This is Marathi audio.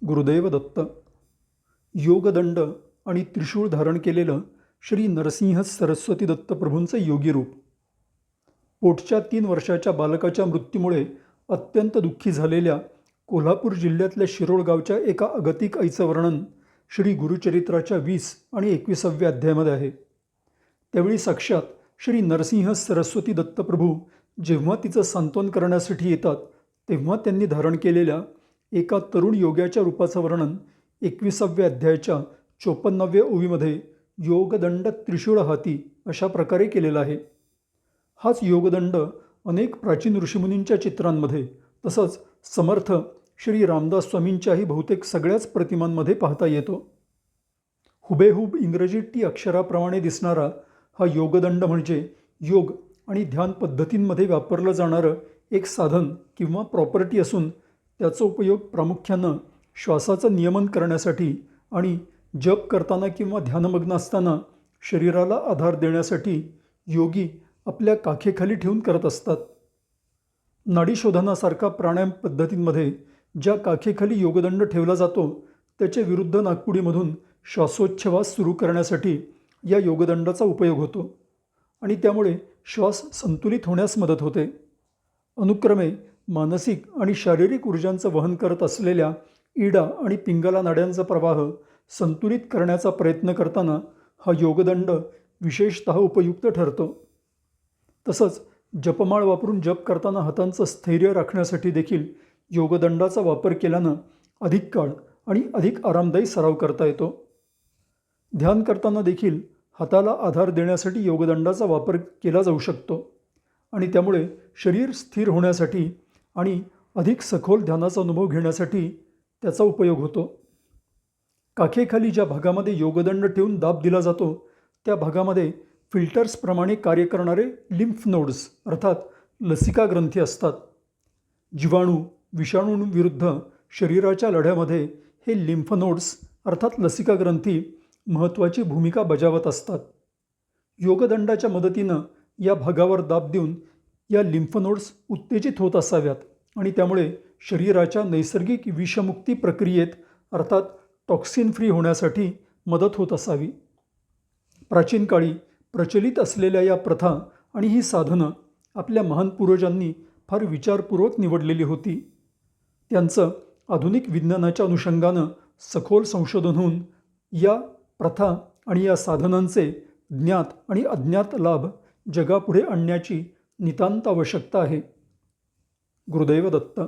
गुरुदेव दत्त. योगदंड आणि त्रिशूळ धारण केलेलं श्री नरसिंह सरस्वती दत्त प्रभूंचं योगी रूप. पोटच्या 3 वर्षाच्या बालकाच्या मृत्यूमुळे अत्यंत दुःखी झालेल्या कोल्हापूर जिल्ह्यातल्या शिरोळ गावच्या एका अगतिक आईचं वर्णन श्री गुरुचरित्राच्या 20 आणि 21व्या अध्यायामध्ये आहे. त्यावेळी साक्षात श्री नरसिंह सरस्वती दत्तप्रभू जेव्हा तिचं सांत्वन करण्यासाठी येतात, तेव्हा त्यांनी धारण केलेल्या एका तरुण योग्याच्या रूपाचं वर्णन 21व्या अध्यायाच्या 54व्या ओवीमध्ये योगदंड त्रिशूळ हाती अशा प्रकारे केलेला आहे. हाच योगदंड अनेक प्राचीन ऋषीमुनींच्या चित्रांमध्ये तसंच समर्थ श्री रामदास स्वामींच्याही बहुतेक सगळ्याच प्रतिमांमध्ये पाहता येतो. हुबेहूब इंग्रजी टी अक्षराप्रमाणे दिसणारा हा योगदंड म्हणजे योग आणि ध्यान पद्धतींमध्ये वापरलं जाणारं एक साधन किंवा प्रॉपर्टी असून त्याचा उपयोग प्रामुख्यानं श्वासाचं नियमन करण्यासाठी आणि जप करताना किंवा ध्यानमग्न असताना शरीराला आधार देण्यासाठी योगी आपल्या काखेखाली ठेवून करत असतात. नाडीशोधनासारखा प्राणायाम पद्धतींमध्ये ज्या काखेखाली योगदंड ठेवला जातो त्याच्या विरुद्ध नाकपुडीमधून श्वासोच्छवास सुरू करण्यासाठी या योगदंडाचा उपयोग होतो आणि त्यामुळे श्वास संतुलित होण्यास मदत होते. अनुक्रमे मानसिक आणि शारीरिक ऊर्जांचं वहन करत असलेल्या इडा आणि पिंगला नाड्यांचा प्रवाह संतुलित करण्याचा प्रयत्न करताना हा योगदंड विशेषतः उपयुक्त ठरतो. तसंच जपमाळ वापरून जप करताना हातांचं स्थैर्य राखण्यासाठी देखील योगदंडाचा वापर केल्यानं अधिक काळ आणि अधिक आरामदायी सराव करता येतो. ध्यान करताना देखील हाताला आधार देण्यासाठी योगदंडाचा वापर केला जाऊ शकतो आणि त्यामुळे शरीर स्थिर होण्यासाठी आणि अधिक सखोल ध्यानाचा अनुभव घेण्यासाठी त्याचा उपयोग होतो. काखेखाली ज्या भागामध्ये योगदंड ठेवून दाब दिला जातो त्या भागामध्ये फिल्टर्सप्रमाणे कार्य करणारे लिम्फ नोड्स अर्थात लसिका ग्रंथी असतात. जीवाणू विषाणूंविरुद्ध शरीराच्या लढ्यामध्ये हे लिम्फ नोड्स अर्थात लसिका ग्रंथी महत्त्वाची भूमिका बजावत असतात. योगदंडाच्या मदतीनं या भागावर दाब देऊन या लिम्फ नोड्स उत्तेजित होत असाव्यात आणि त्यामुळे शरीराच्या नैसर्गिक विषमुक्ती प्रक्रियेत अर्थात टॉक्सिन फ्री होण्यासाठी मदत होत असावी. प्राचीन काळी प्रचलित असलेल्या या प्रथा आणि ही साधनं आपल्या महान पूर्वजांनी फार विचारपूर्वक निवडलेली होती. त्यांचं आधुनिक विज्ञानाच्या अनुषंगानं सखोल संशोधन होऊन या प्रथा आणि या साधनांचे ज्ञात आणि अज्ञात लाभ जगापुढे आणण्याची नितांत आवश्यकता आहे. गुरुदेव दत्त.